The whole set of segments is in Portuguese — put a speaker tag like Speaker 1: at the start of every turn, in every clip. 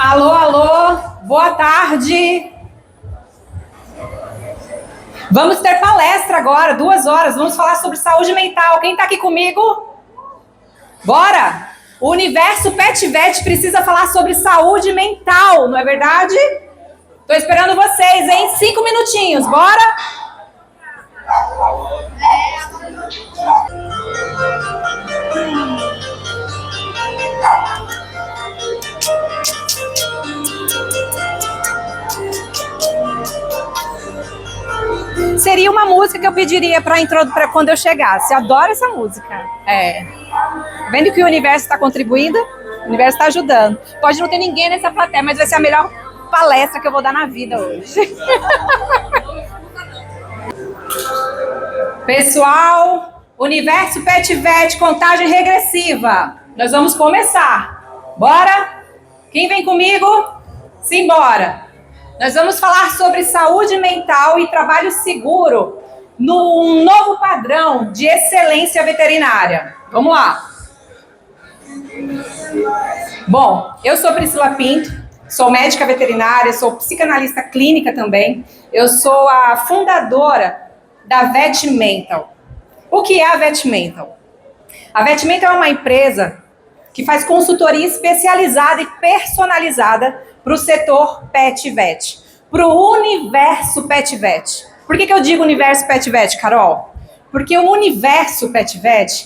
Speaker 1: Alô, alô, boa tarde. Vamos ter palestra agora, 2 horas. Vamos falar sobre saúde mental. Quem está aqui comigo? Bora! O Universo PetVet precisa falar sobre saúde mental, não é verdade? Estou esperando vocês, hein? 5 minutinhos, bora? Seria uma música que eu pediria para quando eu chegasse. Adoro essa música. Vendo que o universo está contribuindo, o universo está ajudando. Pode não ter ninguém nessa plateia, mas vai ser a melhor palestra que eu vou dar na vida hoje. Pessoal, Universo PetVet, contagem regressiva. Nós vamos começar. Bora? Quem vem comigo? Simbora. Nós vamos falar sobre saúde mental e trabalho seguro num novo padrão de excelência veterinária. Vamos lá. Bom, eu sou Priscila Pinto, sou médica veterinária, sou psicanalista clínica também. Eu sou a fundadora da Vet Mental. O que é a Vet Mental? A Vet Mental é uma empresa que faz consultoria especializada e personalizada para o setor PetVet, para o universo PetVet. Por que eu digo universo PetVet, Carol? Porque o universo PetVet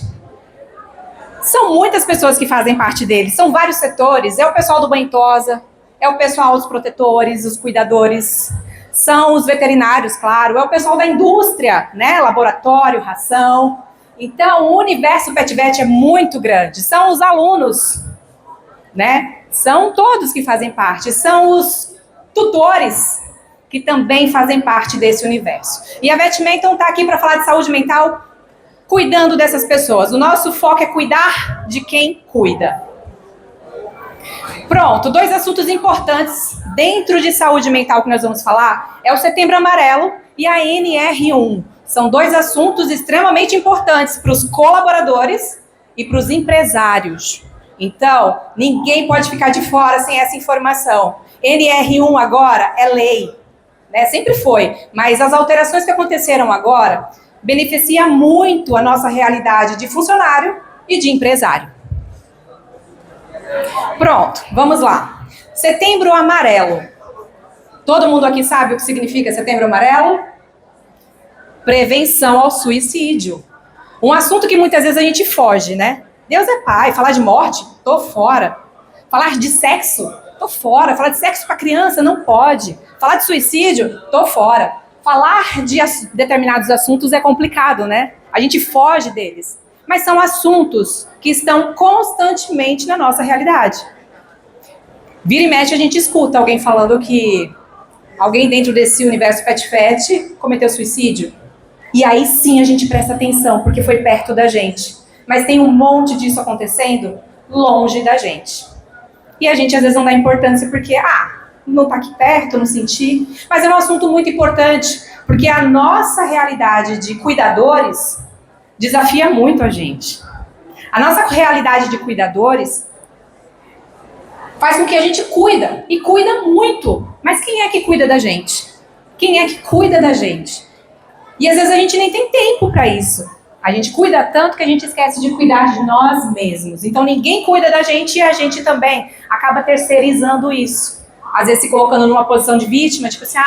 Speaker 1: são muitas pessoas que fazem parte dele, são vários setores, é o pessoal do banho-tosa, é o pessoal dos protetores, os cuidadores, são os veterinários, claro, é o pessoal da indústria, né, laboratório, ração. Então, o universo PetVet é muito grande, são os alunos, né, são todos que fazem parte, são os tutores que também fazem parte desse universo. E a Vet Mental está aqui para falar de saúde mental, cuidando dessas pessoas. O nosso foco é cuidar de quem cuida. Pronto, 2 assuntos importantes dentro de saúde mental que nós vamos falar é o Setembro Amarelo e a NR1. São 2 assuntos extremamente importantes para os colaboradores e para os empresários. Então, ninguém pode ficar de fora sem essa informação. NR1 agora é lei, né? Sempre foi, mas as alterações que aconteceram agora beneficia muito a nossa realidade de funcionário e de empresário. Pronto, vamos lá. Setembro Amarelo. Todo mundo aqui sabe o que significa Setembro Amarelo? Prevenção ao suicídio. Um assunto que muitas vezes a gente foge, né? Deus é pai. Falar de morte? Tô fora. Falar de sexo? Tô fora. Falar de sexo para criança? Não pode. Falar de suicídio? Tô fora. Falar de determinados assuntos é complicado, né? A gente foge deles. Mas são assuntos que estão constantemente na nossa realidade. Vira e mexe a gente escuta alguém falando que alguém dentro desse universo PetVet cometeu suicídio. E aí sim a gente presta atenção, porque foi perto da gente. Mas tem um monte disso acontecendo longe da gente. E a gente às vezes não dá importância porque, não tá aqui perto, não senti. Mas é um assunto muito importante, porque a nossa realidade de cuidadores desafia muito a gente. A nossa realidade de cuidadores faz com que a gente cuida, e cuida muito. Mas quem é que cuida da gente? Quem é que cuida da gente? E às vezes a gente nem tem tempo para isso. A gente cuida tanto que a gente esquece de cuidar de nós mesmos. Então ninguém cuida da gente e a gente também acaba terceirizando isso. Às vezes se colocando numa posição de vítima, tipo assim,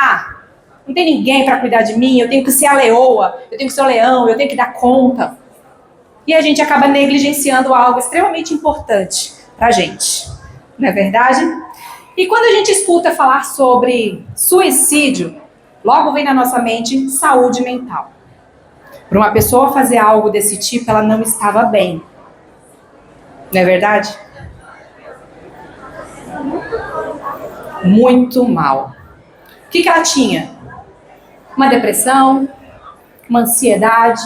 Speaker 1: não tem ninguém para cuidar de mim, eu tenho que ser a leoa, eu tenho que ser o leão, eu tenho que dar conta. E a gente acaba negligenciando algo extremamente importante pra gente. Não é verdade? E quando a gente escuta falar sobre suicídio, logo vem na nossa mente saúde mental. Para uma pessoa fazer algo desse tipo, ela não estava bem. Não é verdade? Muito mal. O que ela tinha? Uma depressão, uma ansiedade,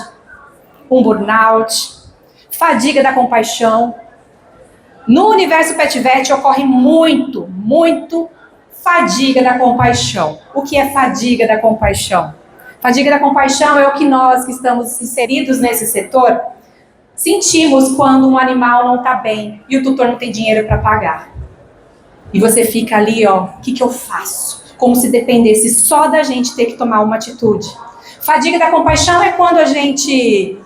Speaker 1: um burnout, fadiga da compaixão. No universo PetVet ocorre muito fadiga da compaixão. O que é fadiga da compaixão? Fadiga da compaixão é o que nós que estamos inseridos nesse setor sentimos quando um animal não está bem e o tutor não tem dinheiro para pagar. E você fica ali, ó, o que eu faço? Como se dependesse só da gente ter que tomar uma atitude. Fadiga da compaixão é quando a gente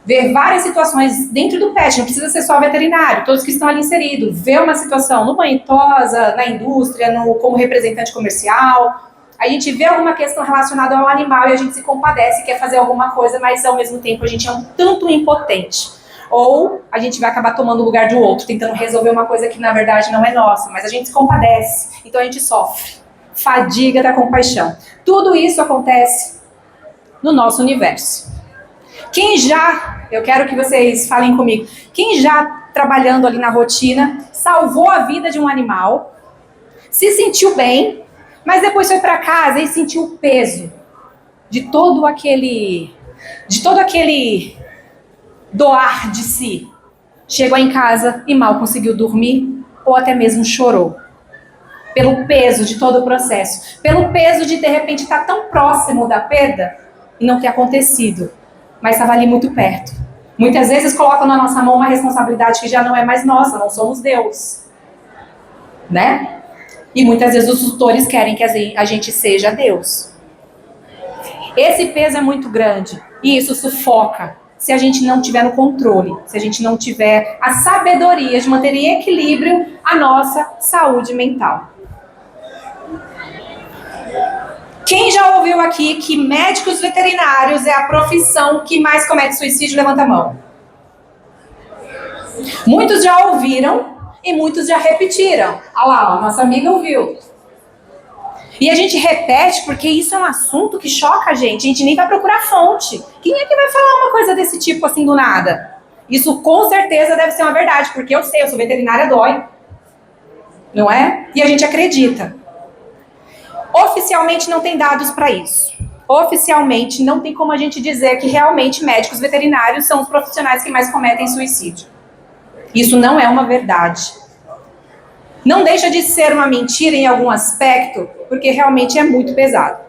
Speaker 1: vê várias situações dentro do pet, não precisa ser só veterinário, todos que estão ali inseridos, vê uma situação no banho tosa, na indústria, como representante comercial, a gente vê alguma questão relacionada ao animal e a gente se compadece, quer fazer alguma coisa, mas ao mesmo tempo a gente é um tanto impotente. Ou a gente vai acabar tomando o lugar do outro, tentando resolver uma coisa que na verdade não é nossa, mas a gente se compadece, então a gente sofre. Fadiga da compaixão. Tudo isso acontece no nosso universo. Eu quero que vocês falem comigo, quem já trabalhando ali na rotina, salvou a vida de um animal, se sentiu bem, mas depois foi para casa e sentiu o peso de todo aquele doar de si. Chegou em casa e mal conseguiu dormir, ou até mesmo chorou. Pelo peso de todo o processo, pelo peso de repente estar tão próximo da perda e não ter acontecido, mas estava ali muito perto. Muitas vezes colocam na nossa mão uma responsabilidade que já não é mais nossa, não somos Deus. Né? E muitas vezes os tutores querem que a gente seja Deus. Esse peso é muito grande e isso sufoca se a gente não tiver no controle, se a gente não tiver a sabedoria de manter em equilíbrio a nossa saúde mental. Quem já ouviu aqui que médicos veterinários é a profissão que mais comete suicídio? Levanta a mão. Muitos já ouviram e muitos já repetiram. Olha lá, ó, nossa amiga ouviu. E a gente repete porque isso é um assunto que choca a gente nem vai procurar fonte. Quem é que vai falar uma coisa desse tipo assim do nada? Isso com certeza deve ser uma verdade, porque eu sei, eu sou veterinária, dói. Não é? E a gente acredita. Oficialmente não tem dados para isso. Oficialmente não tem como a gente dizer que realmente médicos veterinários são os profissionais que mais cometem suicídio. Isso não é uma verdade. Não deixa de ser uma mentira em algum aspecto, porque realmente é muito pesado.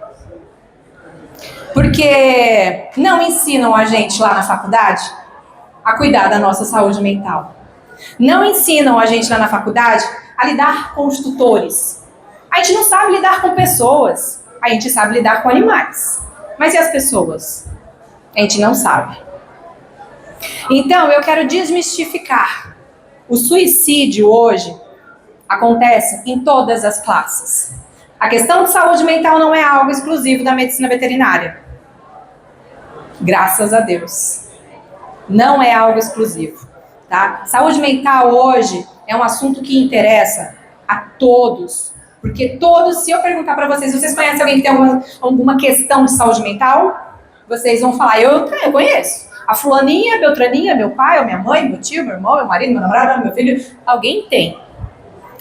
Speaker 1: Porque não ensinam a gente lá na faculdade a cuidar da nossa saúde mental. Não ensinam a gente lá na faculdade a lidar com os tutores. A gente não sabe lidar com pessoas, a gente sabe lidar com animais. Mas e as pessoas? A gente não sabe. Então, eu quero desmistificar. O suicídio hoje acontece em todas as classes. A questão de saúde mental não é algo exclusivo da medicina veterinária. Graças a Deus. Não é algo exclusivo. Tá? Saúde mental hoje é um assunto que interessa a todos. Porque todos, se eu perguntar para vocês, vocês conhecem alguém que tem alguma questão de saúde mental? Vocês vão falar, eu conheço. A fulaninha, Beltraninha, meu pai, ou minha mãe, meu tio, meu irmão, meu marido, meu namorado, meu filho. Alguém tem.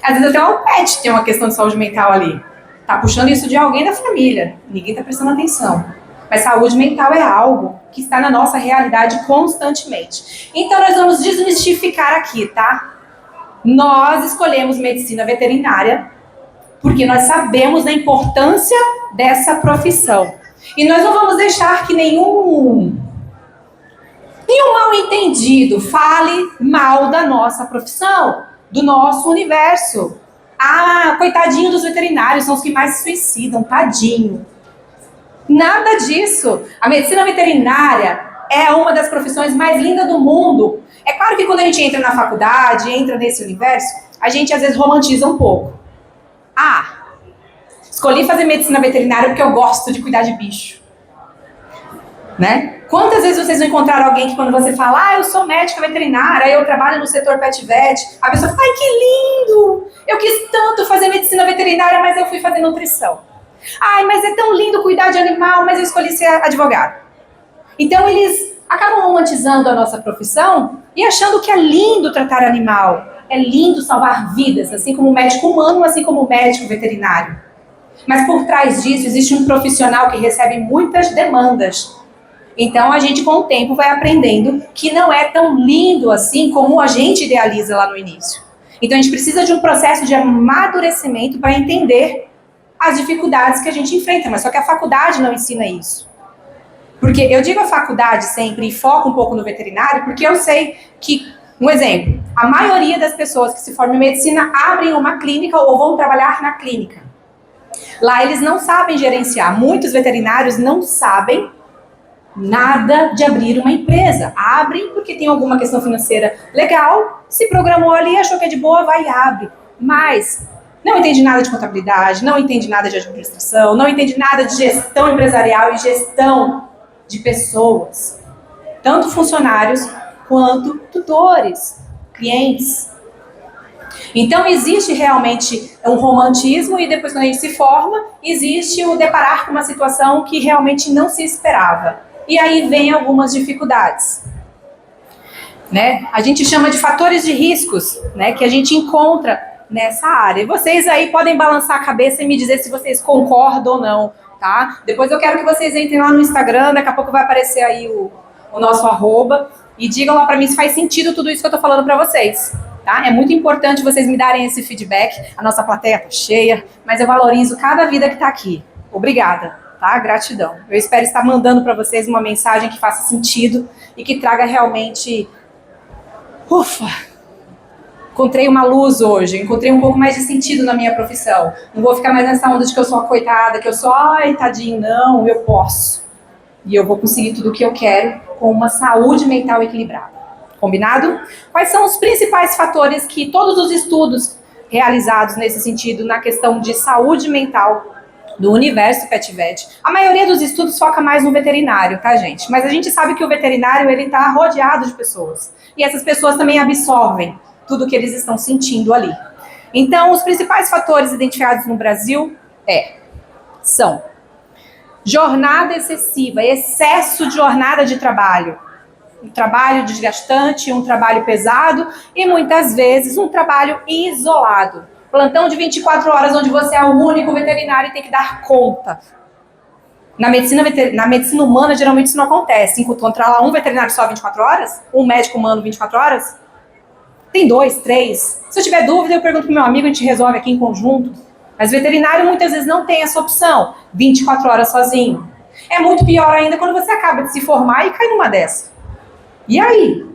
Speaker 1: Às vezes até o pet tem uma questão de saúde mental ali. Tá puxando isso de alguém da família. Ninguém tá prestando atenção. Mas saúde mental é algo que está na nossa realidade constantemente. Então nós vamos desmistificar aqui, tá? Nós escolhemos medicina veterinária porque nós sabemos da importância dessa profissão. E nós não vamos deixar que nenhum mal entendido fale mal da nossa profissão, do nosso universo. Ah, coitadinho dos veterinários, são os que mais se suicidam, tadinho. Nada disso. A medicina veterinária é uma das profissões mais lindas do mundo. É claro que quando a gente entra na faculdade, entra nesse universo, a gente às vezes romantiza um pouco. Ah, escolhi fazer medicina veterinária porque eu gosto de cuidar de bicho. Né? Quantas vezes vocês vão encontrar alguém que quando você fala, eu sou médica veterinária, eu trabalho no setor pet vet, a pessoa fala, ai que lindo, eu quis tanto fazer medicina veterinária, mas eu fui fazer nutrição. Ai, mas é tão lindo cuidar de animal, mas eu escolhi ser advogado. Então eles acabam romantizando a nossa profissão e achando que é lindo tratar animal, é lindo salvar vidas, assim como o médico humano, assim como o médico veterinário. Mas por trás disso existe um profissional que recebe muitas demandas. Então a gente com o tempo vai aprendendo que não é tão lindo assim como a gente idealiza lá no início. Então a gente precisa de um processo de amadurecimento para entender as dificuldades que a gente enfrenta, mas só que a faculdade não ensina isso. Porque eu digo a faculdade sempre e foco um pouco no veterinário, porque eu sei que, um exemplo, A maioria das pessoas que se formam em medicina abrem uma clínica ou vão trabalhar na clínica. Lá eles não sabem gerenciar. Muitos veterinários não sabem nada de abrir uma empresa. Abrem porque tem alguma questão financeira legal, se programou ali, achou que é de boa, vai e abre. Mas não entende nada de contabilidade, não entende nada de administração, não entende nada de gestão empresarial e gestão de pessoas. Tanto funcionários quanto tutores, clientes. Então existe realmente um romantismo e depois quando a gente se forma, existe o deparar com uma situação que realmente não se esperava. E aí vem algumas dificuldades. Né? A gente chama de fatores de riscos, né, que a gente encontra nessa área. E vocês aí podem balançar a cabeça e me dizer se vocês concordam ou não, tá? Depois eu quero que vocês entrem lá no Instagram, daqui a pouco vai aparecer aí o nosso arroba, e digam lá pra mim se faz sentido tudo isso que eu tô falando pra vocês, tá? É muito importante vocês me darem esse feedback. A nossa plateia tá cheia, mas eu valorizo cada vida que tá aqui. Obrigada, tá? Gratidão. Eu espero estar mandando pra vocês uma mensagem que faça sentido e que traga realmente... Ufa! Encontrei uma luz hoje, encontrei um pouco mais de sentido na minha profissão. Não vou ficar mais nessa onda de que eu sou uma coitada, que eu sou, ai, tadinho, não, eu posso. E eu vou conseguir tudo o que eu quero com uma saúde mental equilibrada. Combinado? Quais são os principais fatores que todos os estudos realizados nesse sentido, na questão de saúde mental do universo PetVet, a maioria dos estudos foca mais no veterinário, tá, gente? Mas a gente sabe que o veterinário, ele tá rodeado de pessoas. E essas pessoas também absorvem tudo que eles estão sentindo ali. Então, os principais fatores identificados no Brasil são jornada excessiva, excesso de jornada de trabalho. Um trabalho desgastante, um trabalho pesado e muitas vezes um trabalho isolado. Plantão de 24 horas onde você é o único veterinário e tem que dar conta. Na medicina humana, geralmente isso não acontece. Encontrar lá um veterinário só 24 horas, um médico humano 24 horas, tem 2, 3. Se eu tiver dúvida, eu pergunto pro meu amigo, a gente resolve aqui em conjunto. Mas veterinário muitas vezes não tem essa opção, 24 horas sozinho. É muito pior ainda quando você acaba de se formar e cai numa dessa. E aí?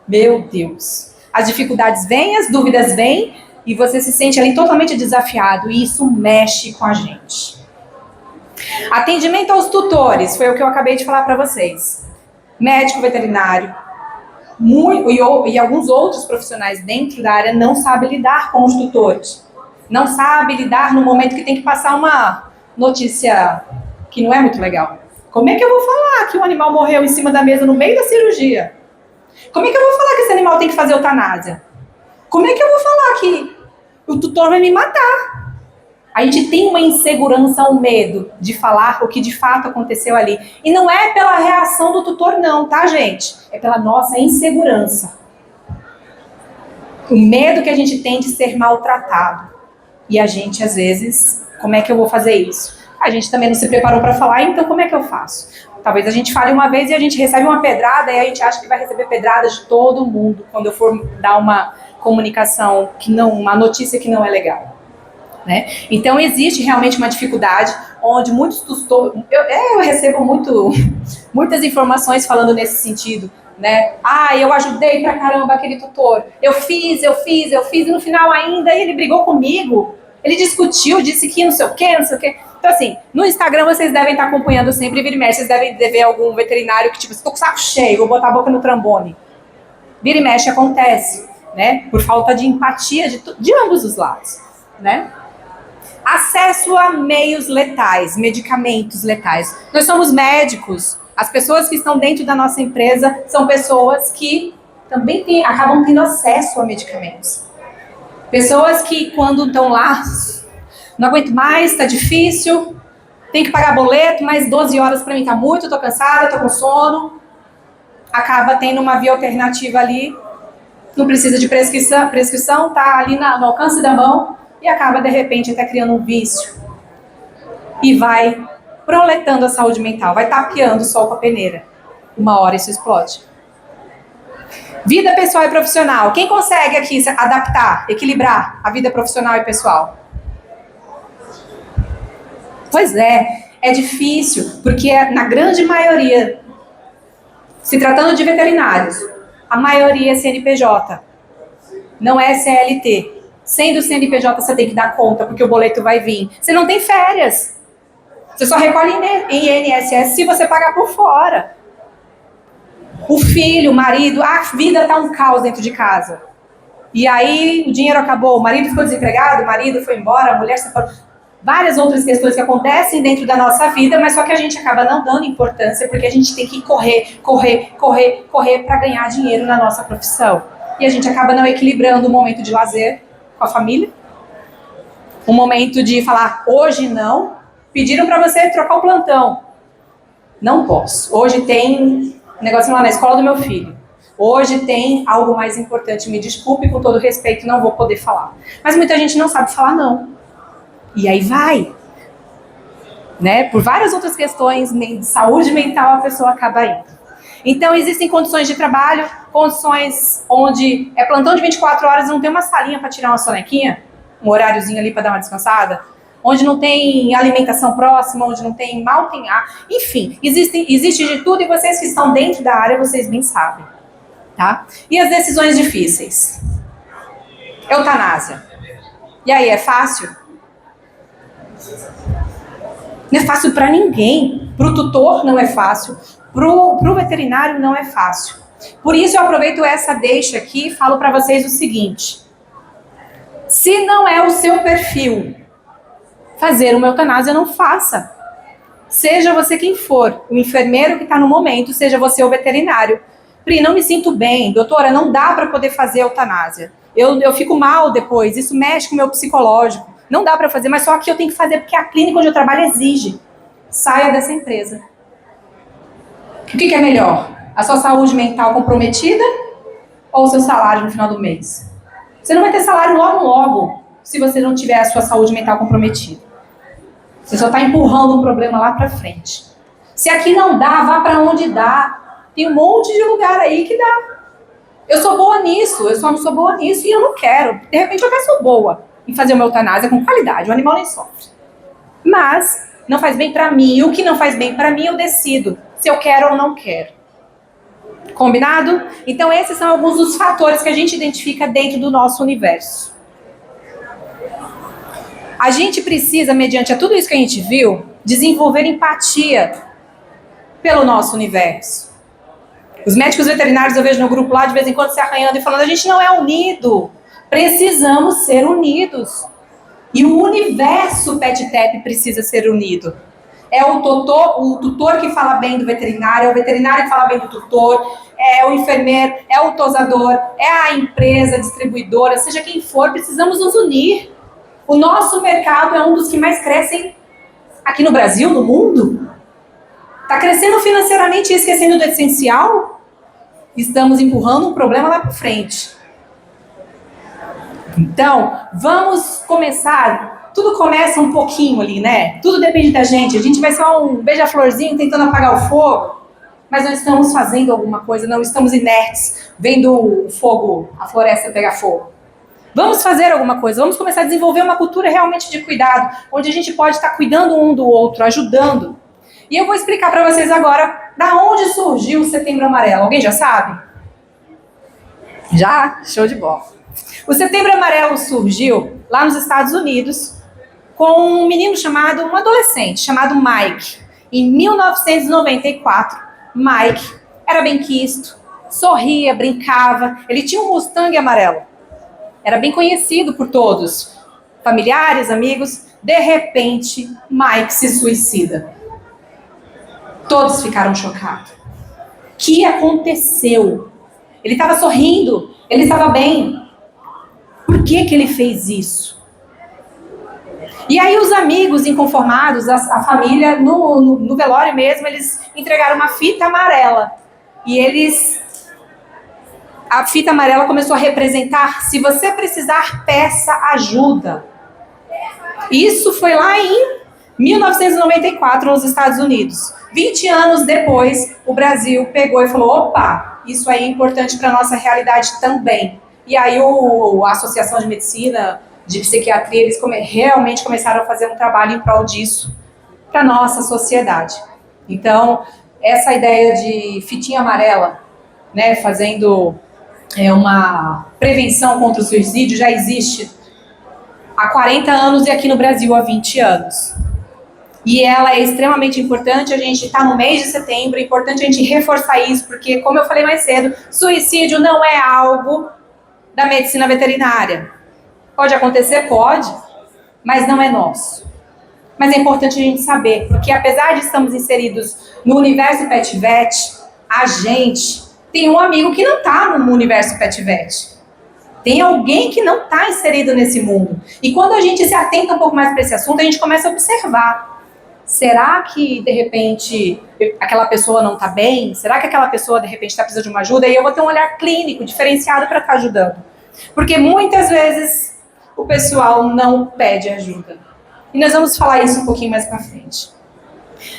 Speaker 1: Meu Deus. As dificuldades vêm, as dúvidas vêm, e você se sente ali totalmente desafiado, e isso mexe com a gente. Atendimento aos tutores, foi o que eu acabei de falar para vocês. Médico veterinário, e alguns outros profissionais dentro da área não sabem lidar com os tutores. Não sabem lidar no momento que tem que passar uma notícia que não é muito legal. Como é que eu vou falar que um animal morreu em cima da mesa no meio da cirurgia? Como é que eu vou falar que esse animal tem que fazer eutanásia? Como é que eu vou falar que o tutor vai me matar? A gente tem uma insegurança, um medo de falar o que de fato aconteceu ali. E não é pela reação do tutor não, tá, gente? É pela nossa insegurança. O medo que a gente tem de ser maltratado. E a gente, às vezes, como é que eu vou fazer isso? A gente também não se preparou para falar, então como é que eu faço? Talvez a gente fale uma vez e a gente recebe uma pedrada e a gente acha que vai receber pedradas de todo mundo quando eu for dar uma comunicação, uma notícia que não é legal. Né? Então existe realmente uma dificuldade onde muitos tutores, eu recebo muitas informações falando nesse sentido, né? Eu ajudei pra caramba aquele tutor, eu fiz, e no final ainda ele brigou comigo, ele discutiu, disse que não sei o quê. Então assim, no Instagram vocês devem estar acompanhando sempre, vira e mexe, vocês devem ver algum veterinário que tipo, estou com o saco cheio, vou botar a boca no trombone. Vira e mexe acontece, né? Por falta de empatia de ambos os lados, né? Acesso a meios letais, medicamentos letais. Nós somos médicos. As pessoas que estão dentro da nossa empresa são pessoas que também acabam tendo acesso a medicamentos. Pessoas que quando estão lá, não aguento mais, está difícil, tem que pagar boleto, mais 12 horas para mim está muito, estou cansada, estou com sono. Acaba tendo uma via alternativa ali, não precisa de prescrição, está ali no alcance da mão. E acaba, de repente, até criando um vício. E vai proletando a saúde mental, vai tapeando o sol com a peneira. Uma hora isso explode. Vida pessoal e profissional. Quem consegue aqui se adaptar, equilibrar a vida profissional e pessoal? Pois é difícil, porque na grande maioria, se tratando de veterinários, a maioria é CNPJ. não é CLT. Sendo CNPJ, você tem que dar conta, porque o boleto vai vir. Você não tem férias. Você só recolhe em INSS se você pagar por fora. O filho, o marido, a vida tá um caos dentro de casa. E aí o dinheiro acabou, o marido ficou desempregado, o marido foi embora, a mulher separou. Várias outras questões que acontecem dentro da nossa vida, mas só que a gente acaba não dando importância, porque a gente tem que correr para ganhar dinheiro na nossa profissão. E a gente acaba não equilibrando o momento de lazer com a família, o momento de falar, hoje não, pediram para você trocar o plantão. Não posso. Hoje tem um negócio lá na escola do meu filho. Hoje tem algo mais importante, me desculpe, com todo respeito, não vou poder falar. Mas muita gente não sabe falar não. E aí vai. Né? Por várias outras questões de saúde mental, a pessoa acaba indo. Então, existem condições de trabalho, condições onde é plantão de 24 horas, não tem uma salinha para tirar uma sonequinha, um horáriozinho ali para dar uma descansada, onde não tem alimentação próxima, onde não tem, mal tem ar. Enfim, existe de tudo e vocês que estão dentro da área, vocês bem sabem. Tá? E as decisões difíceis? Eutanásia. E aí, é fácil? Não é fácil para ninguém. Para o tutor não é fácil. Para o veterinário não é fácil. Por isso eu aproveito essa deixa aqui e falo para vocês o seguinte. Se não é o seu perfil fazer uma eutanásia, não faça. Seja você quem for, o enfermeiro que está no momento, seja você o veterinário. Pri, não me sinto bem, doutora, não dá para poder fazer eutanásia. Eu fico mal depois, isso mexe com o meu psicológico. Não dá para fazer, mas só que eu tenho que fazer porque a clínica onde eu trabalho exige. Saia dessa empresa. O que é melhor? A sua saúde mental comprometida ou o seu salário no final do mês? Você não vai ter salário logo, se você não tiver a sua saúde mental comprometida. Você só está empurrando um problema lá para frente. Se aqui não dá, vá para onde dá. Tem um monte de lugar aí que dá. Eu sou boa nisso, eu só não sou boa nisso e eu não quero. De repente eu até sou boa em fazer uma eutanásia com qualidade, o animal nem sofre. Mas não faz bem para mim, e o que não faz bem para mim eu decido se eu quero ou não quero. Combinado? Então esses são alguns dos fatores que a gente identifica dentro do nosso universo. A gente precisa, mediante tudo isso que a gente viu, desenvolver empatia pelo nosso universo. Os médicos veterinários eu vejo no grupo lá de vez em quando se arranhando e falando, a gente não é unido, precisamos ser unidos. E o universo PetTep precisa ser unido. É o tutor que fala bem do veterinário, é o veterinário que fala bem do tutor, é o enfermeiro, é o tosador, é a empresa, a distribuidora, seja quem for, precisamos nos unir. O nosso mercado é um dos que mais crescem aqui no Brasil, no mundo. Está crescendo financeiramente e esquecendo do essencial? Estamos empurrando um problema lá para frente. Então, vamos começar. Tudo começa um pouquinho ali, né? Tudo depende da gente. A gente vai só um beija-florzinho tentando apagar o fogo, mas nós estamos fazendo alguma coisa, não estamos inertes, vendo o fogo, a floresta pegar fogo. Vamos fazer alguma coisa, vamos começar a desenvolver uma cultura realmente de cuidado, onde a gente pode estar cuidando um do outro, ajudando. E eu vou explicar para vocês agora da onde surgiu o Setembro Amarelo. Alguém já sabe? Já? Show de bola. O Setembro Amarelo surgiu lá nos Estados Unidos com um menino chamado, um adolescente chamado Mike. Em 1994, Mike era benquisto, sorria, brincava. Ele tinha um Mustang amarelo. Era bem conhecido por todos, familiares, amigos. De repente, Mike se suicida. Todos ficaram chocados. O que aconteceu? Ele estava sorrindo, ele estava bem. Por que ele fez isso? E aí os amigos inconformados, a família, no velório mesmo, eles entregaram uma fita amarela. E a fita amarela começou a representar, se você precisar, peça ajuda. Isso foi lá em 1994, nos Estados Unidos. 20 anos depois, o Brasil pegou e falou, opa, isso aí é importante para a nossa realidade também. E aí a Associação de Medicina, de Psiquiatria, eles realmente começaram a fazer um trabalho em prol disso para a nossa sociedade. Então, essa ideia de fitinha amarela, né, fazendo uma prevenção contra o suicídio já existe há 40 anos e aqui no Brasil há 20 anos. E ela é extremamente importante, a gente está no mês de setembro, é importante a gente reforçar isso, porque, como eu falei mais cedo, suicídio não é algo da medicina veterinária. Pode acontecer? Pode, mas não é nosso. Mas é importante a gente saber, porque apesar de estarmos inseridos no universo PetVet, a gente tem um amigo que não está no universo PetVet. Tem alguém que não está inserido nesse mundo. E quando a gente se atenta um pouco mais para esse assunto, a gente começa a observar. Será que, de repente, aquela pessoa não está bem? Será que aquela pessoa, de repente, está precisando de uma ajuda? E eu vou ter um olhar clínico, diferenciado para estar ajudando. Porque muitas vezes o pessoal não pede ajuda. E nós vamos falar isso um pouquinho mais para frente.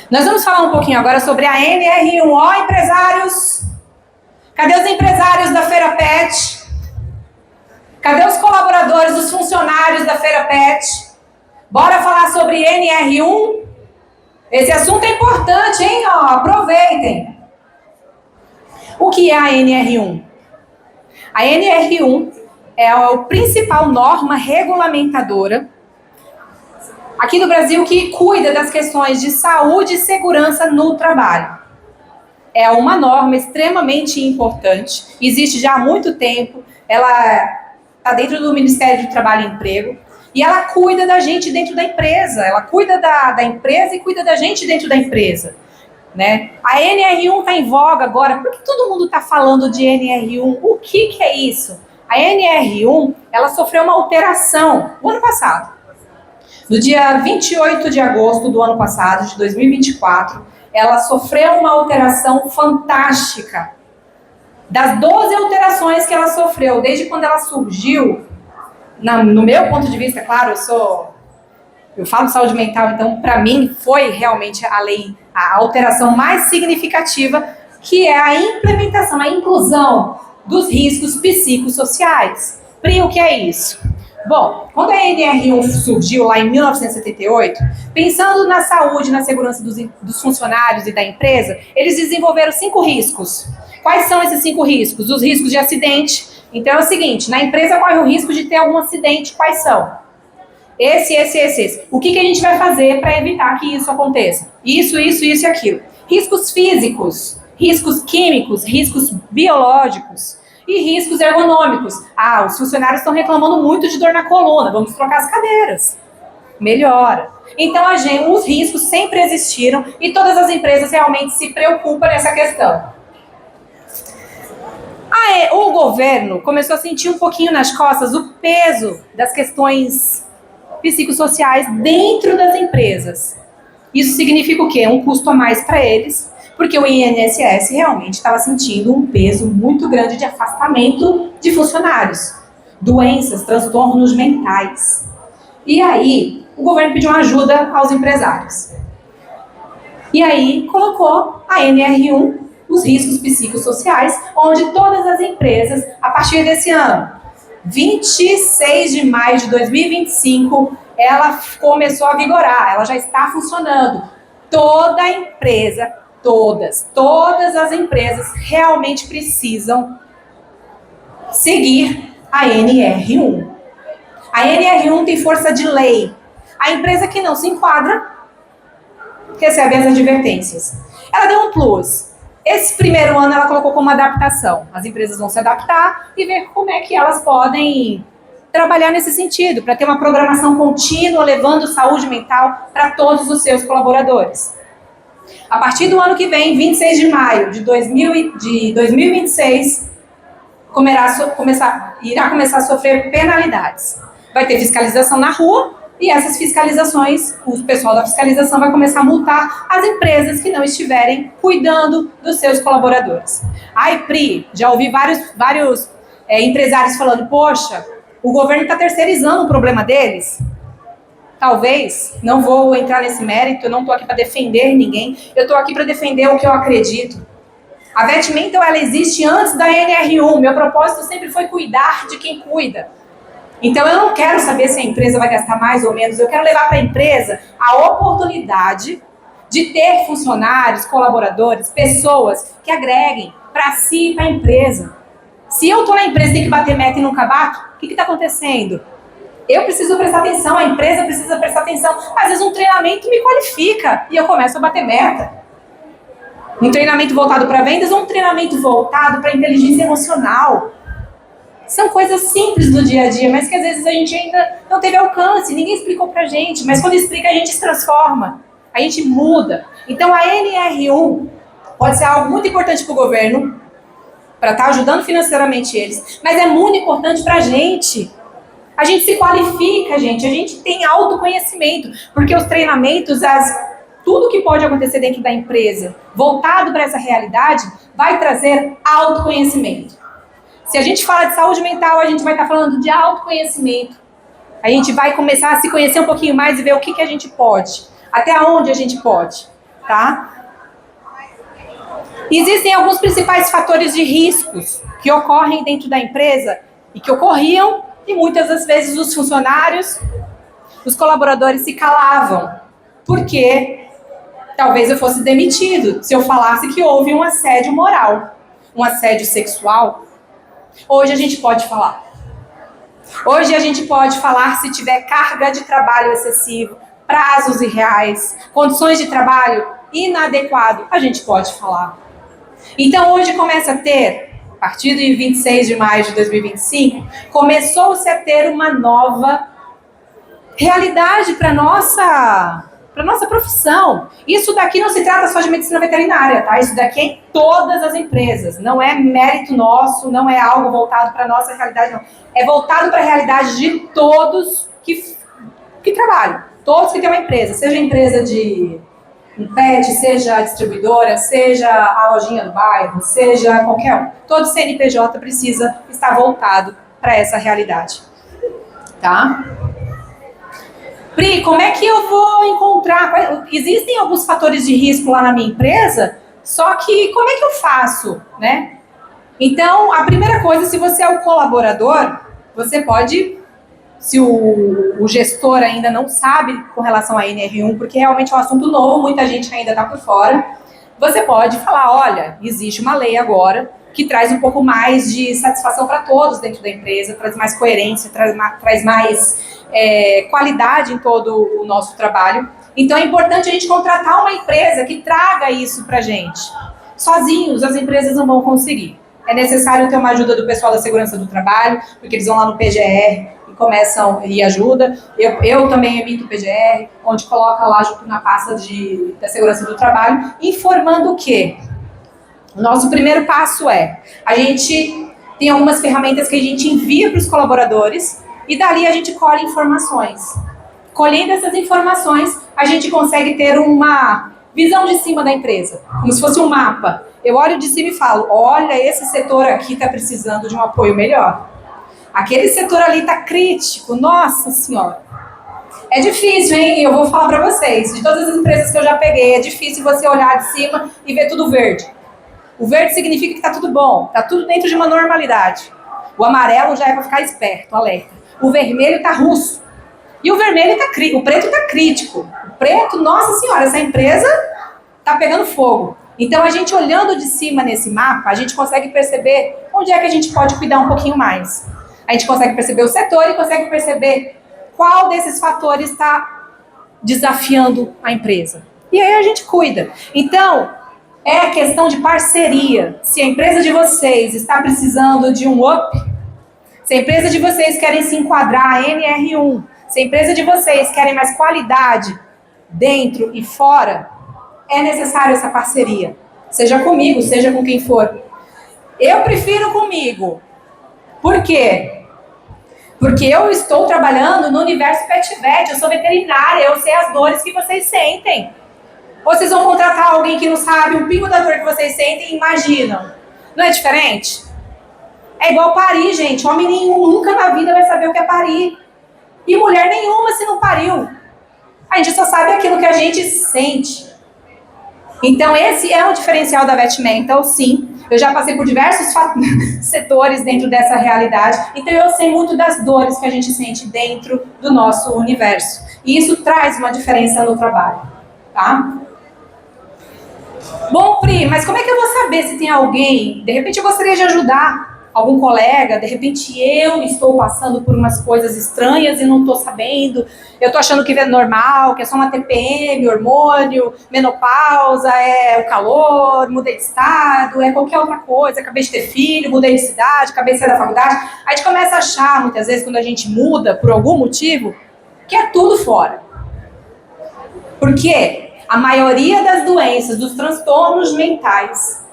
Speaker 1: Nós vamos falar um pouquinho agora sobre a NR1. Ó, empresários! Cadê os empresários da Feira Pet? Cadê os colaboradores, os funcionários da Feira Pet? Bora falar sobre NR1? Esse assunto é importante, hein? Ó, aproveitem. O que é a NR1? A NR1 é a principal norma regulamentadora aqui no Brasil que cuida das questões de saúde e segurança no trabalho. É uma norma extremamente importante, existe já há muito tempo, ela está dentro do Ministério do Trabalho e Emprego, e ela cuida da gente dentro da empresa, ela cuida da empresa e cuida da gente dentro da empresa. Né? A NR1 está em voga agora, porque todo mundo está falando de NR1. O que é isso? A NR1, ela sofreu uma alteração no ano passado. No dia 28 de agosto do ano passado, de 2024, ela sofreu uma alteração fantástica. Das 12 alterações que ela sofreu, desde quando ela surgiu, no meu ponto de vista, claro, eu falo de saúde mental, então, para mim, foi realmente a alteração mais significativa, que é a implementação, a inclusão dos riscos psicossociais. Pri, o que é isso? Bom, quando a NR1 surgiu lá em 1978, pensando na saúde e na segurança dos funcionários e da empresa, eles desenvolveram 5 riscos. Quais são esses 5 riscos? Os riscos de acidente. Então é o seguinte, na empresa corre o risco de ter algum acidente. Quais são? Esse. O que a gente vai fazer para evitar que isso aconteça? Isso e aquilo. Riscos físicos, riscos químicos, riscos biológicos e riscos ergonômicos. Ah, os funcionários estão reclamando muito de dor na coluna, vamos trocar as cadeiras. Melhora. Então, os riscos sempre existiram e todas as empresas realmente se preocupam nessa questão. O governo começou a sentir um pouquinho nas costas o peso das questões psicossociais dentro das empresas. Isso significa o quê? Um custo a mais para eles, porque o INSS realmente estava sentindo um peso muito grande de afastamento de funcionários, doenças, transtornos mentais. E aí, o governo pediu uma ajuda aos empresários. E aí, colocou a NR1, os riscos psicossociais, onde todas as empresas, a partir desse ano, 26 de maio de 2025, ela começou a vigorar, ela já está funcionando. Toda a empresa, todas as empresas realmente precisam seguir a NR1. A NR1 tem força de lei. A empresa que não se enquadra recebe as advertências. Ela deu um plus. Esse primeiro ano ela colocou como adaptação. As empresas vão se adaptar e ver como é que elas podem trabalhar nesse sentido, para ter uma programação contínua, levando saúde mental para todos os seus colaboradores. A partir do ano que vem, 26 de maio de 2026, irá começar a sofrer penalidades. Vai ter fiscalização na rua e essas fiscalizações, o pessoal da fiscalização vai começar a multar as empresas que não estiverem cuidando dos seus colaboradores. Ai, Pri, já ouvi vários empresários falando, poxa, o governo está terceirizando o problema deles. Talvez, não vou entrar nesse mérito, eu não estou aqui para defender ninguém, eu estou aqui para defender o que eu acredito. A Vetmental, ela existe antes da NR1, meu propósito sempre foi cuidar de quem cuida. Então, eu não quero saber se a empresa vai gastar mais ou menos, eu quero levar para a empresa a oportunidade de ter funcionários, colaboradores, pessoas que agreguem para si e para a empresa. Se eu estou na empresa e tenho que bater meta e nunca bato, o que está acontecendo? Eu preciso prestar atenção, a empresa precisa prestar atenção. Às vezes um treinamento me qualifica e eu começo a bater meta. Um treinamento voltado para vendas ou um treinamento voltado para inteligência emocional. São coisas simples do dia a dia, mas que às vezes a gente ainda não teve alcance, ninguém explicou pra gente, mas quando explica a gente se transforma, a gente muda. Então a NR1 pode ser algo muito importante para o governo, para estar ajudando financeiramente eles, mas é muito importante para a gente. A gente se qualifica, a gente tem autoconhecimento, porque os treinamentos, tudo que pode acontecer dentro da empresa, voltado para essa realidade, vai trazer autoconhecimento. Se a gente fala de saúde mental, a gente vai estar falando de autoconhecimento. A gente vai começar a se conhecer um pouquinho mais e ver o que a gente pode, até onde a gente pode, tá? Existem alguns principais fatores de riscos que ocorrem dentro da empresa e que ocorriam e muitas das vezes os funcionários, os colaboradores se calavam, porque talvez eu fosse demitido se eu falasse que houve um assédio moral, um assédio sexual. Hoje a gente pode falar. Hoje a gente pode falar se tiver carga de trabalho excessivo, prazos irreais, condições de trabalho inadequado, a gente pode falar. Então hoje começa a ter, a partir de 26 de maio de 2025, começou-se a ter uma nova realidade para nossa profissão. Isso daqui não se trata só de medicina veterinária, tá? Isso daqui é em todas as empresas. Não é mérito nosso, não é algo voltado para a nossa realidade, não. É voltado para a realidade de todos que trabalham. Todos que têm uma empresa, seja empresa de um pet, seja a distribuidora, seja a lojinha do bairro, seja qualquer um. Todo CNPJ precisa estar voltado para essa realidade. Tá? Pri, como é que eu vou encontrar? Existem alguns fatores de risco lá na minha empresa, só que como é que eu faço, né? Então, a primeira coisa, se você é o colaborador, você pode, se o gestor ainda não sabe com relação à NR1, porque realmente é um assunto novo, muita gente ainda está por fora, você pode falar, olha, existe uma lei agora que traz um pouco mais de satisfação para todos dentro da empresa, traz mais coerência, traz mais qualidade em todo o nosso trabalho. Então é importante a gente contratar uma empresa que traga isso para a gente. Sozinhos as empresas não vão conseguir. É necessário ter uma ajuda do pessoal da segurança do trabalho, porque eles vão lá no PGR e começam e ajuda. Eu também emito o PGR, onde coloca lá junto na pasta da segurança do trabalho, informando o quê? O nosso primeiro passo a gente tem algumas ferramentas que a gente envia para os colaboradores e dali a gente colhe informações. Colhendo essas informações, a gente consegue ter uma visão de cima da empresa, como se fosse um mapa. Eu olho de cima e falo, olha, esse setor aqui está precisando de um apoio melhor. Aquele setor ali está crítico, nossa senhora. É difícil, hein? Eu vou falar para vocês, de todas as empresas que eu já peguei, é difícil você olhar de cima e ver tudo verde. O verde significa que está tudo bom, está tudo dentro de uma normalidade. O amarelo já é para ficar esperto, alerta. O vermelho está russo. E o vermelho o preto está crítico. O preto, nossa senhora, essa empresa está pegando fogo. Então, a gente olhando de cima nesse mapa, a gente consegue perceber onde é que a gente pode cuidar um pouquinho mais. A gente consegue perceber o setor e consegue perceber qual desses fatores está desafiando a empresa. E aí a gente cuida. Então, é a questão de parceria. Se a empresa de vocês está precisando de um up, se a empresa de vocês querem se enquadrar a NR1, se a empresa de vocês querem mais qualidade dentro e fora, é necessário essa parceria. Seja comigo, seja com quem for. Eu prefiro comigo. Por quê? Porque eu estou trabalhando no universo pet-vet, eu sou veterinária, eu sei as dores que vocês sentem. Ou vocês vão contratar alguém que não sabe um pingo da dor que vocês sentem e imaginam. Não é diferente? É igual parir, gente. Homem nenhum nunca na vida vai saber o que é parir. E mulher nenhuma se não pariu. A gente só sabe aquilo que a gente sente. Então esse é o diferencial da Vet Mental, sim. Eu já passei por diversos setores dentro dessa realidade. Então eu sei muito das dores que a gente sente dentro do nosso universo. E isso traz uma diferença no trabalho. Tá? Bom, Pri, mas como é que eu vou saber se tem alguém? De repente eu gostaria de ajudar algum colega, de repente eu estou passando por umas coisas estranhas e não estou sabendo, eu estou achando que é normal, que é só uma TPM, hormônio, menopausa, é o calor, mudei de estado, é qualquer outra coisa, acabei de ter filho, mudei de cidade, acabei de sair da faculdade. A gente começa a achar, muitas vezes, quando a gente muda por algum motivo, que é tudo fora. Por quê? A maioria das doenças, dos transtornos mentais,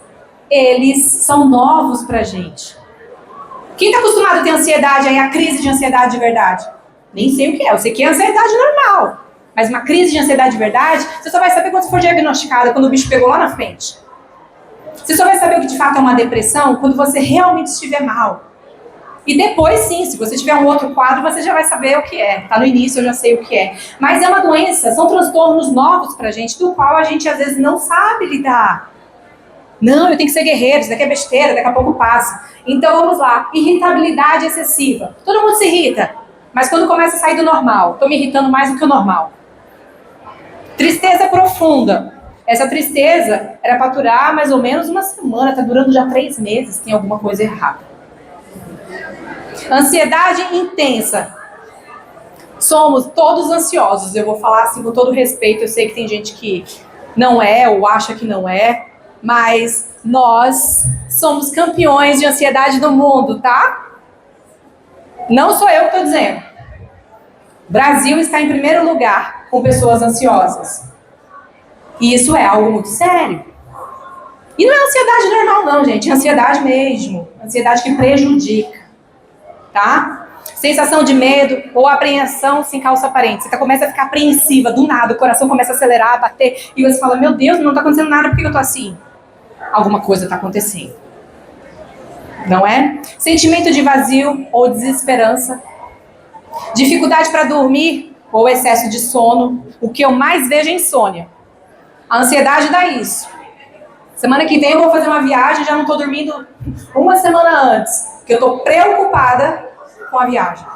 Speaker 1: eles são novos pra gente. Quem está acostumado a ter ansiedade, aí a crise de ansiedade de verdade? Nem sei o que é, eu sei que é ansiedade normal. Mas uma crise de ansiedade de verdade, você só vai saber quando você for diagnosticada, quando o bicho pegou lá na frente. Você só vai saber o que de fato é uma depressão quando você realmente estiver mal. E depois sim, se você tiver um outro quadro, você já vai saber o que é. Tá no início, eu já sei o que é. Mas é uma doença, são transtornos novos pra gente, do qual a gente às vezes não sabe lidar. Não, eu tenho que ser guerreiro, isso daqui é besteira, daqui a pouco passa. Então vamos lá, irritabilidade excessiva. Todo mundo se irrita, mas quando começa a sair do normal, tô me irritando mais do que o normal. Tristeza profunda. Essa tristeza era pra durar mais ou menos uma semana, tá durando já 3 meses, tem alguma coisa errada. Ansiedade intensa. Somos todos ansiosos. Eu vou falar assim com todo respeito. Eu sei que tem gente que não é ou acha que não é, mas nós somos campeões de ansiedade do mundo, tá? Não sou eu que estou dizendo. O Brasil está em primeiro lugar com pessoas ansiosas. E isso é algo muito sério. E não é ansiedade normal não, gente. É ansiedade mesmo. Ansiedade que prejudica. Tá? Sensação de medo ou apreensão sem causa aparente. Você começa a ficar apreensiva do nada, o coração começa a acelerar, a bater, e você fala, meu Deus, não está acontecendo nada, por que eu tô assim? Alguma coisa está acontecendo. Não é? Sentimento de vazio ou desesperança. Dificuldade para dormir ou excesso de sono. O que eu mais vejo é insônia. A ansiedade dá isso. Semana que vem eu vou fazer uma viagem, já não estou dormindo uma semana antes. Porque eu estou preocupada com a viagem.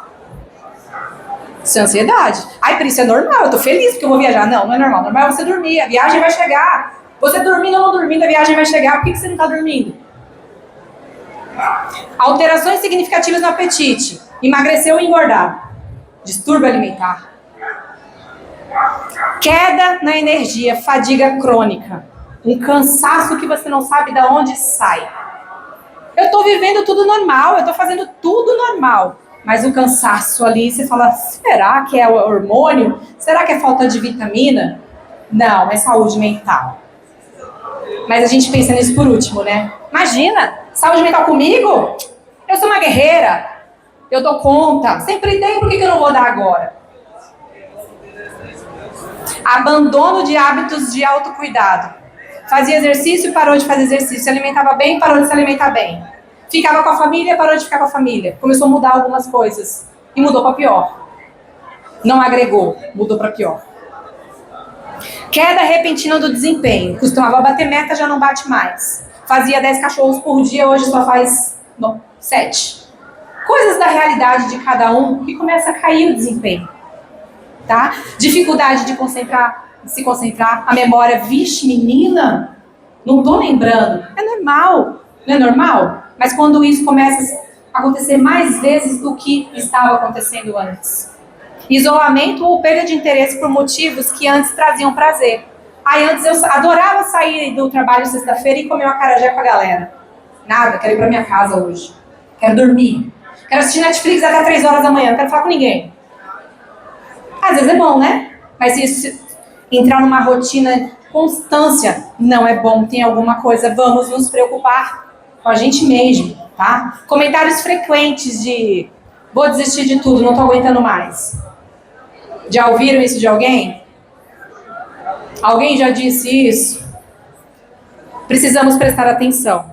Speaker 1: Isso é ansiedade. Ai, por isso é normal, eu estou feliz porque eu vou viajar. Não, não é normal. Normal é você dormir, a viagem vai chegar. Você dormindo ou não dormindo, a viagem vai chegar. Por que você não está dormindo? Alterações significativas no apetite. Emagrecer ou engordar. Distúrbio alimentar. Queda na energia, fadiga crônica. Um cansaço que você não sabe de onde sai. Eu estou vivendo tudo normal, eu estou fazendo tudo normal. Mas o cansaço ali, você fala, será que é o hormônio? Será que é falta de vitamina? Não, é saúde mental. Mas a gente pensa nisso por último, né? Imagina, saúde mental comigo? Eu sou uma guerreira, eu dou conta, sempre dei, por que eu não vou dar agora? Abandono de hábitos de autocuidado. Fazia exercício, parou de fazer exercício. Se alimentava bem, parou de se alimentar bem. Ficava com a família, parou de ficar com a família. Começou a mudar algumas coisas. E mudou para pior. Não agregou, mudou para pior. Queda repentina do desempenho. Costumava bater meta, já não bate mais. Fazia 10 cachorros por dia, hoje só faz 7. Coisas da realidade de cada um que começa a cair o desempenho. Tá? Dificuldade de se concentrar, a memória, vixe, menina, não tô lembrando. É normal, não é normal? Mas quando isso começa a acontecer mais vezes do que estava acontecendo antes. Isolamento ou perda de interesse por motivos que antes traziam prazer. Aí antes eu adorava sair do trabalho sexta-feira e comer uma acarajé com a galera. Nada, quero ir pra minha casa hoje. Quero dormir. Quero assistir Netflix até 3 horas da manhã, não quero falar com ninguém. Às vezes é bom, né? Mas se entrar numa rotina, constância, não é bom, tem alguma coisa, vamos nos preocupar com a gente mesmo, tá? Comentários frequentes de vou desistir de tudo, não tô aguentando mais. Já ouviram isso de alguém? Alguém já disse isso? Precisamos prestar atenção.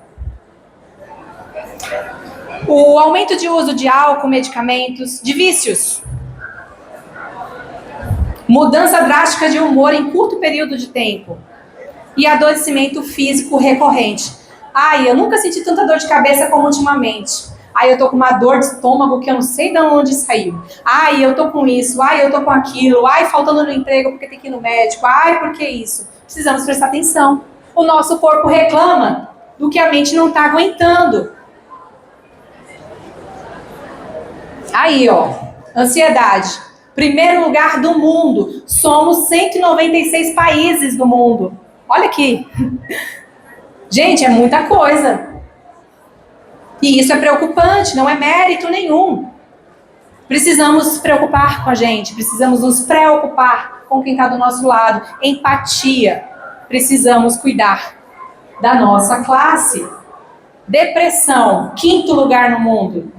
Speaker 1: O aumento de uso de álcool, medicamentos, de vícios. Mudança drástica de humor em curto período de tempo. E adoecimento físico recorrente. Ai, eu nunca senti tanta dor de cabeça como ultimamente. Ai, eu tô com uma dor de estômago que eu não sei de onde saiu. Ai, eu tô com isso. Ai, eu tô com aquilo. Ai, faltando no emprego porque tem que ir no médico. Ai, por que isso? Precisamos prestar atenção. O nosso corpo reclama do que a mente não tá aguentando. Aí, ó, ansiedade. Primeiro lugar do mundo. Somos 196 países do mundo. Olha aqui. Gente, é muita coisa. E isso é preocupante, não é mérito nenhum. Precisamos nos preocupar com a gente, precisamos nos preocupar com quem está do nosso lado. Empatia. Precisamos cuidar da nossa classe. Depressão, quinto lugar no mundo.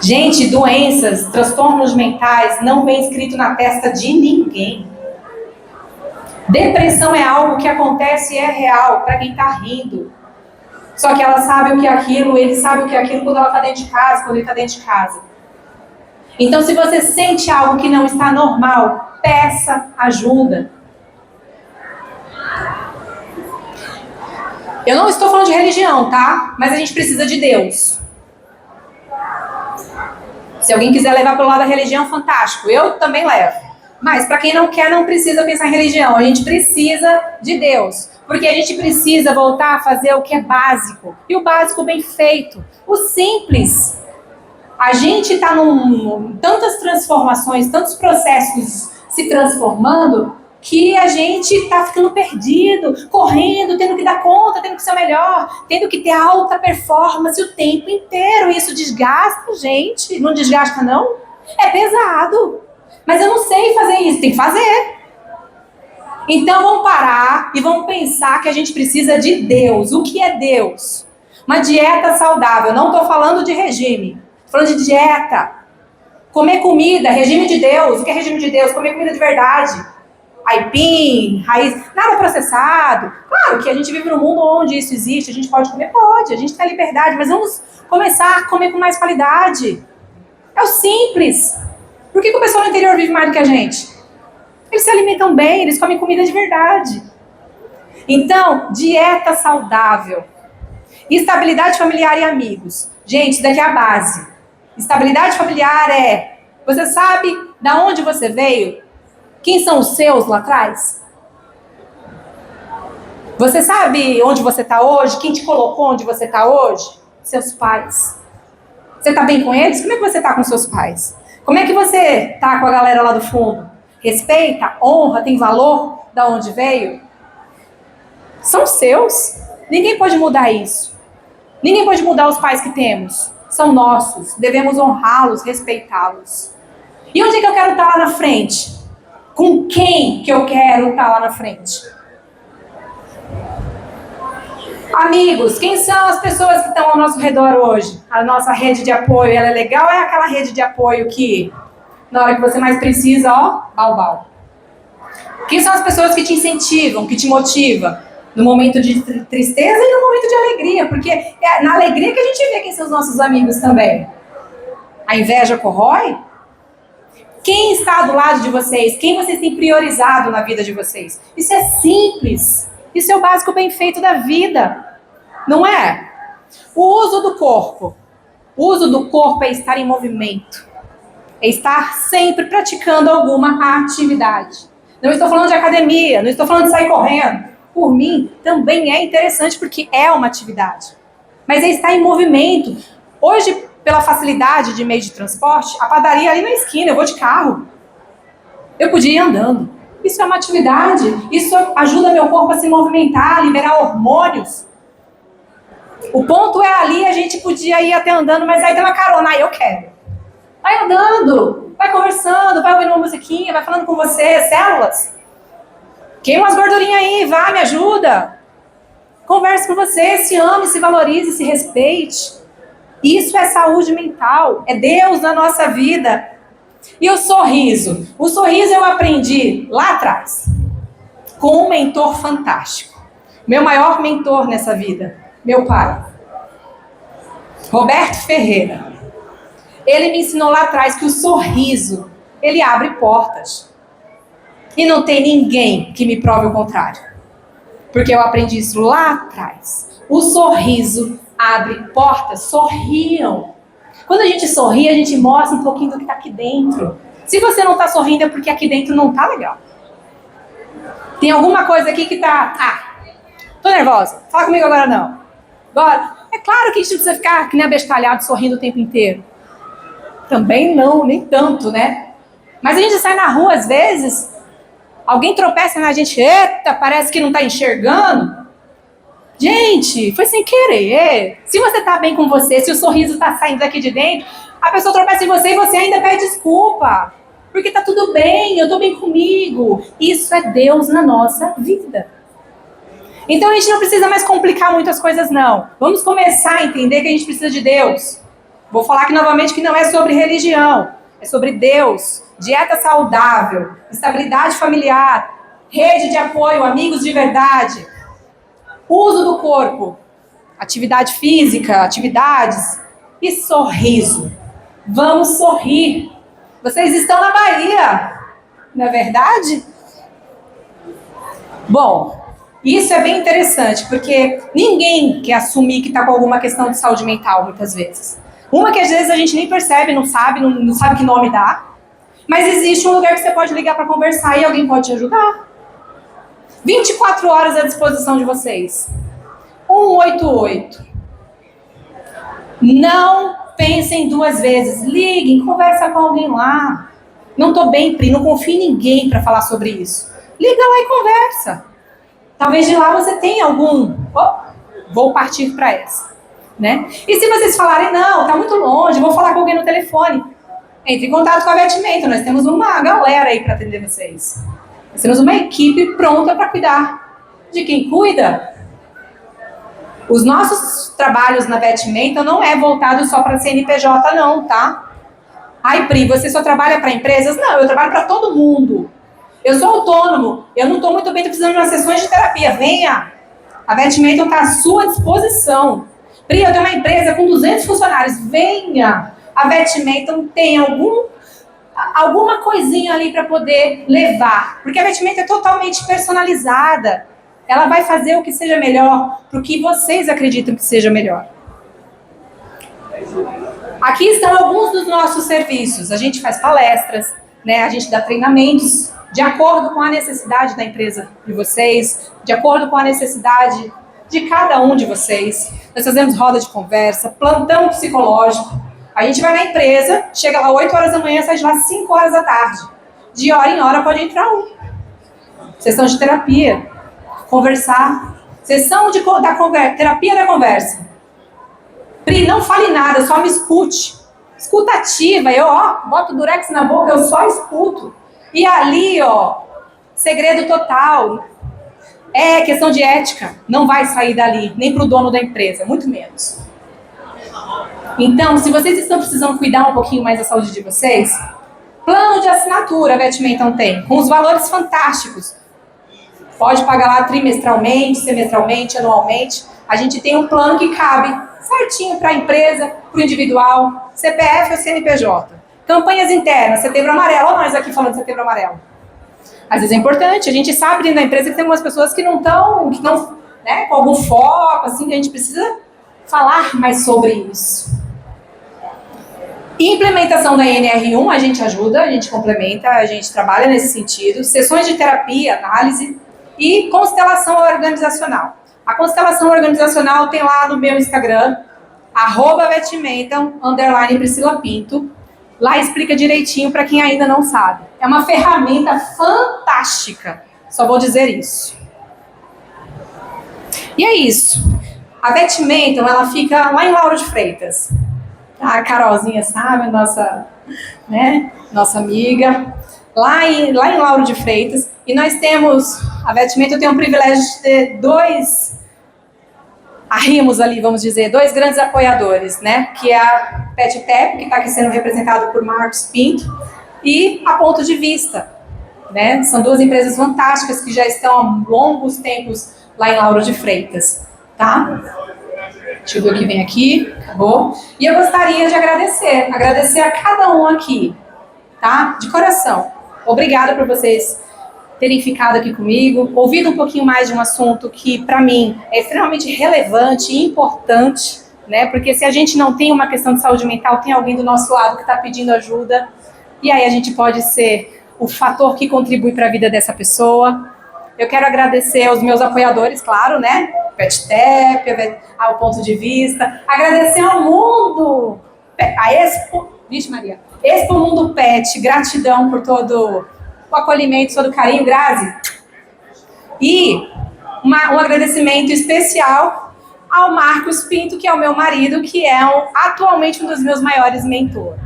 Speaker 1: Gente, doenças, transtornos mentais não vem escrito na testa de ninguém. Depressão é algo que acontece e é real para quem está rindo. Só que ela sabe o que é aquilo, ele sabe o que é aquilo quando ela está dentro de casa, quando ele está dentro de casa. Então, se você sente algo que não está normal, peça ajuda. Eu não estou falando de religião, tá? Mas a gente precisa de Deus. Se alguém quiser levar pelo lado da religião, fantástico. Eu também levo. Mas para quem não quer, não precisa pensar em religião. A gente precisa de Deus. Porque a gente precisa voltar a fazer o que é básico. E o básico bem feito. O simples. A gente está tantas transformações, tantos processos se transformando, que a gente está ficando perdido, correndo, tendo que dar conta, tendo que ser o melhor, tendo que ter alta performance o tempo inteiro. Isso desgasta, gente. Não desgasta, não? É pesado. Mas eu não sei fazer isso. Tem que fazer. Então vamos parar e vamos pensar que a gente precisa de Deus. O que é Deus? Uma dieta saudável. Não estou falando de regime. Estou falando de dieta. Comer comida, regime de Deus. O que é regime de Deus? Comer comida de verdade. Aipim, raiz, nada processado. Claro que a gente vive num mundo onde isso existe, a gente pode comer? Pode, a gente tem a liberdade, mas vamos começar a comer com mais qualidade. É o simples. Por que o pessoal no interior vive mais do que a gente? Eles se alimentam bem, eles comem comida de verdade. Então, dieta saudável. Estabilidade familiar e amigos. Gente, isso daqui é a base. Estabilidade familiar é, você sabe de onde você veio? Quem são os seus lá atrás? Você sabe onde você está hoje? Quem te colocou onde você está hoje? Seus pais. Você está bem com eles? Como é que você está com seus pais? Como é que você está com a galera lá do fundo? Respeita, honra, tem valor da onde veio? São seus. Ninguém pode mudar isso. Ninguém pode mudar os pais que temos. São nossos. Devemos honrá-los, respeitá-los. E onde é que eu quero estar lá na frente? Com quem que eu quero estar lá na frente? Amigos, quem são as pessoas que estão ao nosso redor hoje? A nossa rede de apoio, ela é legal ou é aquela rede de apoio que, na hora que você mais precisa, ó, bau. Quem são as pessoas que te incentivam, que te motivam? No momento de tristeza e no momento de alegria, porque é na alegria que a gente vê quem são os nossos amigos também. A inveja corrói? Quem está do lado de vocês? Quem vocês têm priorizado na vida de vocês? Isso é simples. Isso é o básico bem feito da vida. Não é? O uso do corpo. O uso do corpo é estar em movimento. É estar sempre praticando alguma atividade. Não estou falando de academia, não estou falando de sair correndo. Por mim, também é interessante porque é uma atividade. Mas é estar em movimento. Hoje, pela facilidade de meio de transporte, a padaria ali na esquina, eu vou de carro. Eu podia ir andando. Isso é uma atividade. Isso ajuda meu corpo a se movimentar, a liberar hormônios. O ponto é ali, a gente podia ir até andando, mas aí tem uma carona, aí eu quero. Vai andando, vai conversando, vai ouvindo uma musiquinha, vai falando com você, células. Queima umas gordurinhas aí, vá, me ajuda. Converse com você, se ame, se valorize, se respeite. Isso é saúde mental, é Deus na nossa vida. E o sorriso? O sorriso eu aprendi lá atrás, com um mentor fantástico. Meu maior mentor nessa vida, meu pai, Roberto Ferreira. Ele me ensinou lá atrás que o sorriso, ele abre portas. E não tem ninguém que me prove o contrário. Porque eu aprendi isso lá atrás. O sorriso abre portas, sorriam. Quando a gente sorri, a gente mostra um pouquinho do que está aqui dentro. Se você não está sorrindo, é porque aqui dentro não está legal. Tem alguma coisa aqui que está... tô nervosa. Fala comigo agora não. Agora, É claro que a gente não precisa ficar que nem abestalhado sorrindo o tempo inteiro. Também não, nem tanto, né? Mas a gente sai na rua às vezes, alguém tropeça na gente, eita, parece que não está enxergando. Gente, foi sem querer. Se você tá bem com você, se o sorriso tá saindo daqui de dentro, a pessoa tropeça em você e você ainda pede desculpa. Porque tá tudo bem, eu tô bem comigo. Isso é Deus na nossa vida. Então a gente não precisa mais complicar muitas coisas, não. Vamos começar a entender que a gente precisa de Deus. Vou falar aqui novamente que não é sobre religião, é sobre Deus, dieta saudável, estabilidade familiar, rede de apoio, amigos de verdade. Uso do corpo, atividade física, atividades e sorriso. Vamos sorrir. Vocês estão na Bahia, não é verdade? Bom, isso é bem interessante, porque ninguém quer assumir que está com alguma questão de saúde mental, muitas vezes. Uma que às vezes a gente nem percebe, não sabe que nome dá, mas existe um lugar que você pode ligar para conversar e alguém pode te ajudar. 24 horas à disposição de vocês. 188. Não pensem duas vezes. Liguem, conversa com alguém lá. Não tô bem, Pri, não confio em ninguém para falar sobre isso. Liga lá e conversa. Talvez de lá você tenha algum... vou partir para essa. Né? E se vocês falarem, não, tá muito longe, vou falar com alguém no telefone. Entre em contato com a Vetimento. Nós temos uma galera aí para atender vocês. Nós temos uma equipe pronta para cuidar. De quem cuida? Os nossos trabalhos na Vetimento não é voltado só para CNPJ, não, tá? Ai, Pri, você só trabalha para empresas? Não, eu trabalho para todo mundo. Eu sou autônomo, eu não estou muito bem, estou precisando de umas sessões de terapia. Venha! A Vetimento está à sua disposição. Pri, eu tenho uma empresa com 200 funcionários. Venha! A Vetimento tem alguma coisinha ali para poder levar. Porque a Vetimento é totalmente personalizada. Ela vai fazer o que seja melhor para o que vocês acreditam que seja melhor. Aqui estão alguns dos nossos serviços. A gente faz palestras, né? A gente dá treinamentos de acordo com a necessidade da empresa de vocês, de acordo com a necessidade de cada um de vocês. Nós fazemos roda de conversa, plantão psicológico. A gente vai na empresa, chega lá 8 horas da manhã, sai de lá 5 horas da tarde. De hora em hora pode entrar um. Sessão de terapia. Conversar. Sessão de terapia da conversa. Pri, não fale nada, só me escute. Escutativa, eu boto o durex na boca, eu só escuto. E ali, segredo total. É questão de ética. Não vai sair dali, nem para o dono da empresa, muito menos. Então, se vocês estão precisando cuidar um pouquinho mais da saúde de vocês, plano de assinatura a Vetmenton tem, com os valores fantásticos. Pode pagar lá trimestralmente, semestralmente, anualmente. A gente tem um plano que cabe certinho para a empresa, para o individual, CPF ou CNPJ. Campanhas internas, Setembro Amarelo. Olha nós aqui falando de Setembro Amarelo. Às vezes é importante, a gente sabe dentro da empresa que tem algumas pessoas que não estão, né, com algum foco, assim, que a gente precisa falar mais sobre isso. Implementação da NR1, a gente ajuda, a gente complementa, a gente trabalha nesse sentido. Sessões de terapia, análise e constelação organizacional. A constelação organizacional tem lá no meu Instagram, @Vetmenton_Priscila Pinto. Lá explica direitinho para quem ainda não sabe. É uma ferramenta fantástica. Só vou dizer isso. E é isso. A Vetmenton, ela fica lá em Lauro de Freitas. A Carolzinha sabe, nossa amiga. Lá em Lauro de Freitas. E nós temos, a Vetmenton tem o privilégio de ter dois arrimos ali, vamos dizer, dois grandes apoiadores, né? Que é a PetTep, que está aqui sendo representado por Marcos Pinto, e a Ponto de Vista, né? São duas empresas fantásticas que já estão há longos tempos lá em Lauro de Freitas, tá? Deixa eu ver o que vem aqui, acabou. E eu gostaria de agradecer a cada um aqui, tá? De coração. Obrigada por vocês terem ficado aqui comigo, ouvido um pouquinho mais de um assunto que, para mim, é extremamente relevante e importante, né? Porque se a gente não tem uma questão de saúde mental, tem alguém do nosso lado que está pedindo ajuda, e aí a gente pode ser o fator que contribui para a vida dessa pessoa. Eu quero agradecer aos meus apoiadores, claro, né? PetTep, ao Ponto de Vista. Agradecer ao mundo, a Expo, vixe Maria, Expo Mundo Pet, gratidão por todo o acolhimento, todo o carinho, Grazi. E um agradecimento especial ao Marcos Pinto, que é o meu marido, que é atualmente um dos meus maiores mentores,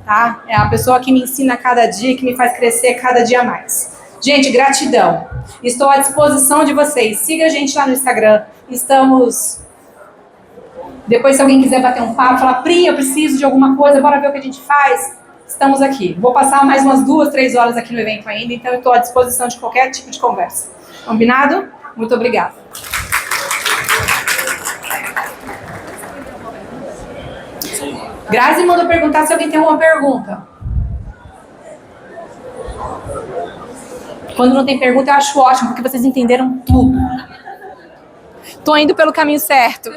Speaker 1: tá? É a pessoa que me ensina a cada dia, que me faz crescer cada dia mais. Gente, gratidão. Estou à disposição de vocês. Siga a gente lá no Instagram. Estamos... Depois, se alguém quiser bater um papo, falar, Pri, eu preciso de alguma coisa, bora ver o que a gente faz. Estamos aqui. Vou passar mais umas 2, 3 horas aqui no evento ainda, então eu estou à disposição de qualquer tipo de conversa. Combinado? Muito obrigada. Grazi mandou perguntar se alguém tem alguma pergunta. Quando não tem pergunta, eu acho ótimo, porque vocês entenderam tudo. Tô indo pelo caminho certo.